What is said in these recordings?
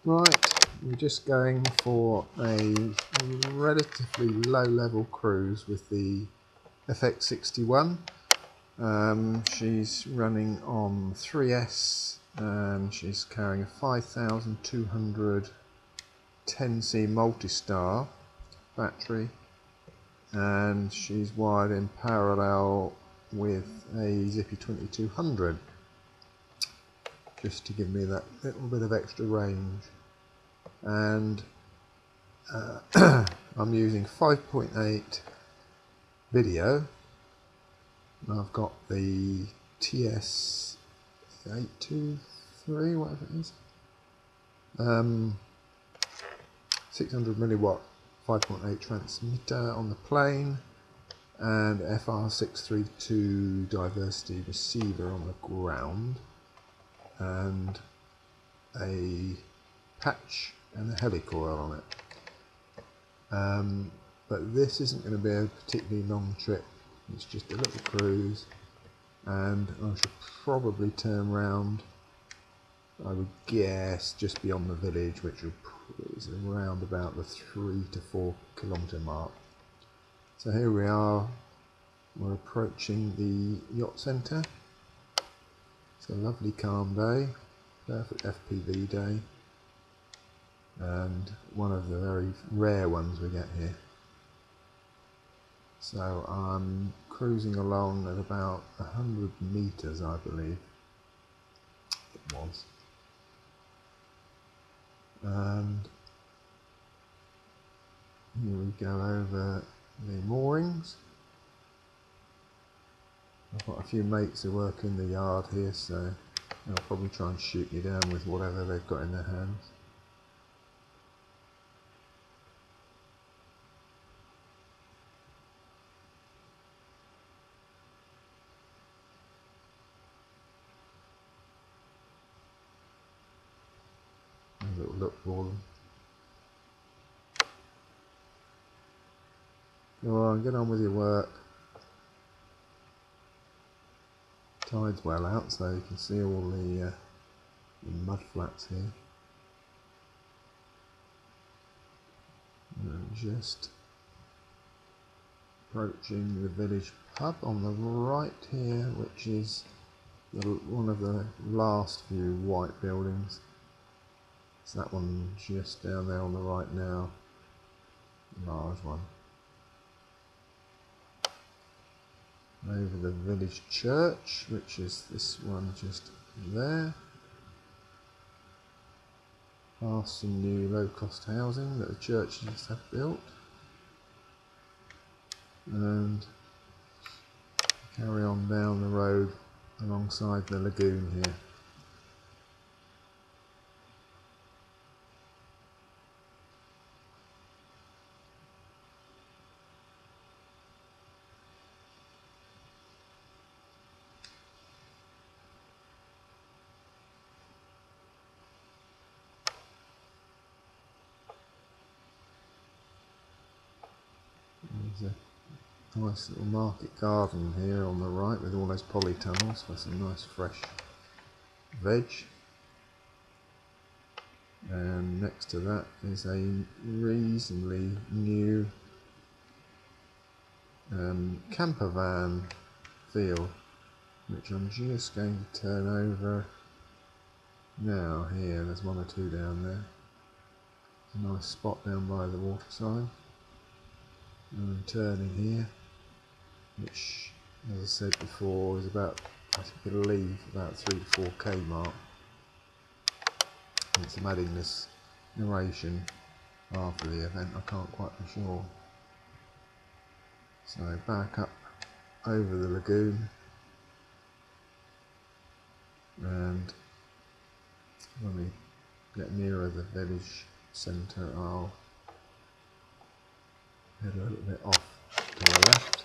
Right, we're just going for a relatively low level cruise with the FX61. She's running on 3S and she's carrying a 5200 10C multi-star battery, and she's wired in parallel with a Zippy 2200 just to give me that little bit of extra range. And I'm using 5.8 video. I've got the TS823, whatever it is, 600 milliwatt 5.8 transmitter on the plane, and FR632 diversity receiver on the ground, and a patch and a helicoil on it. But this isn't going to be a particularly long trip. It's just a little cruise, and I should probably turn round, I would guess, just beyond the village, which is around about the 3 to 4 kilometre mark. So here we are, we're approaching the yacht centre. It's a lovely calm day, perfect FPV day, and one of the very rare ones we get here. So I'm cruising along at about 100 metres, I believe it was, and here we go over the moorings. I've got a few mates who work in the yard here, so they'll probably try and shoot me down with whatever they've got in their hands. Have a little look for them. Go on, get on with your work. Tide's well out, so you can see all the mud flats here. And just approaching the village pub on the right here, which is one of the last few white buildings. It's that one just down there on the right now, the large one. Over the village church, which is this one just there. Past some new low-cost housing that the churches have built, and carry on down the road alongside the lagoon here. There's a nice little market garden here on the right with all those polytunnels for some nice fresh veg, and next to that is a reasonably new camper van field, which I'm just going to turn over now. Here, there's one or two down there. There's a nice spot down by the waterside. And I'm turning here, which, as I said before, is about, I believe, about 3 to 4k mark. And I'm adding this narration after the event, I can't quite be sure. So back up over the lagoon, and when we get nearer the village centre, I'll head a little bit off to the left,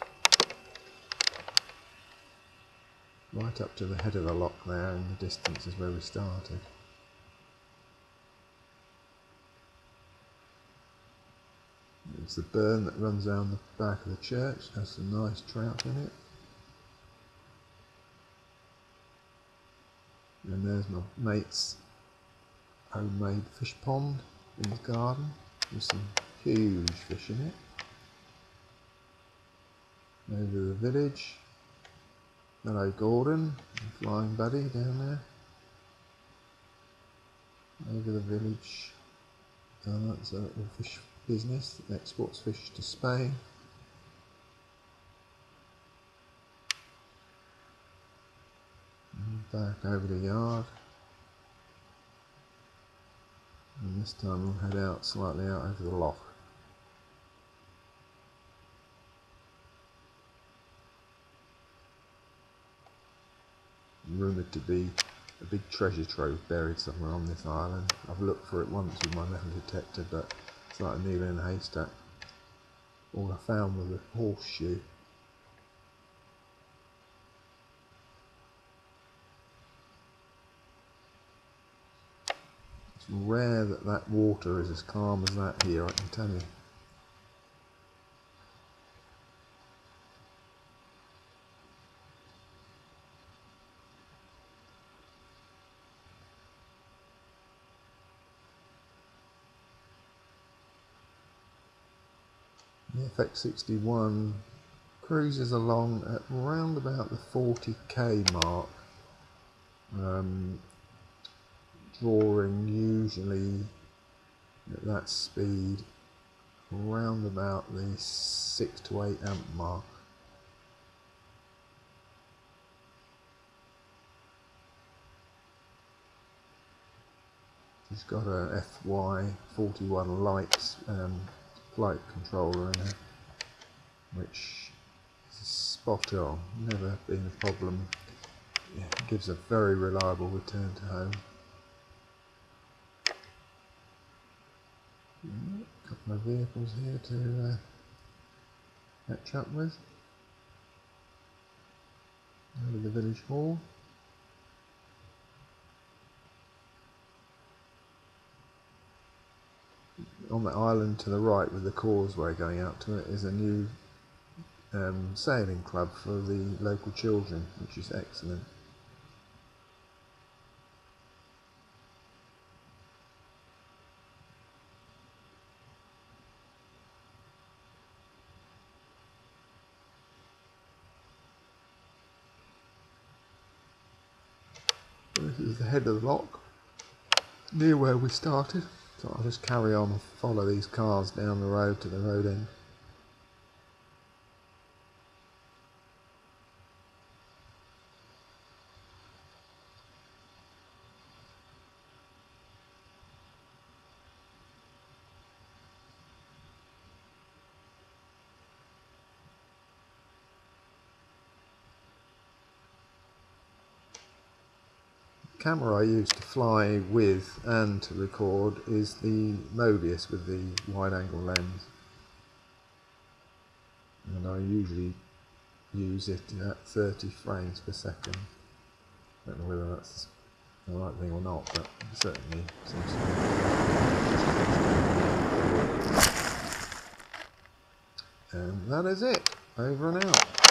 right up to the head of the lock there. In the distance is where we started. There's the burn that runs down the back of the church, has some nice trout in it. And there's my mates homemade fish pond in the garden with some huge fish in it. Over the village. Hello Gordon, flying buddy down there. Over the village. That's a little fish business that exports fish to Spain. And back over the yard. And this time we'll head out slightly out over the loch. Rumoured to be a big treasure trove buried somewhere on this island. I've looked for it once with my metal detector, but it's like a needle in a haystack. All I found was a horseshoe. It's rare that that water is as calm as that here, I can tell you. The FX61 cruises along at around about the 40k mark, drawing usually at that speed around about the 6 to 8 amp mark. It's got a FY41 lights flight controller in it, which is spot on, never been a problem. Yeah, it gives a very reliable return to home. A couple of vehicles here to catch up with. Over the village hall. On the island to the right with the causeway going out to it is a new sailing club for the local children, which is excellent. This is the head of the loch, near where we started. So I'll just carry on and follow these cars down the road to the road end. The camera I use to fly with and to record is the Mobius with the wide angle lens, and I usually use it at 30 frames per second. I don't know whether that's the right thing or not, but it certainly seems to be. And that is it. Over and out.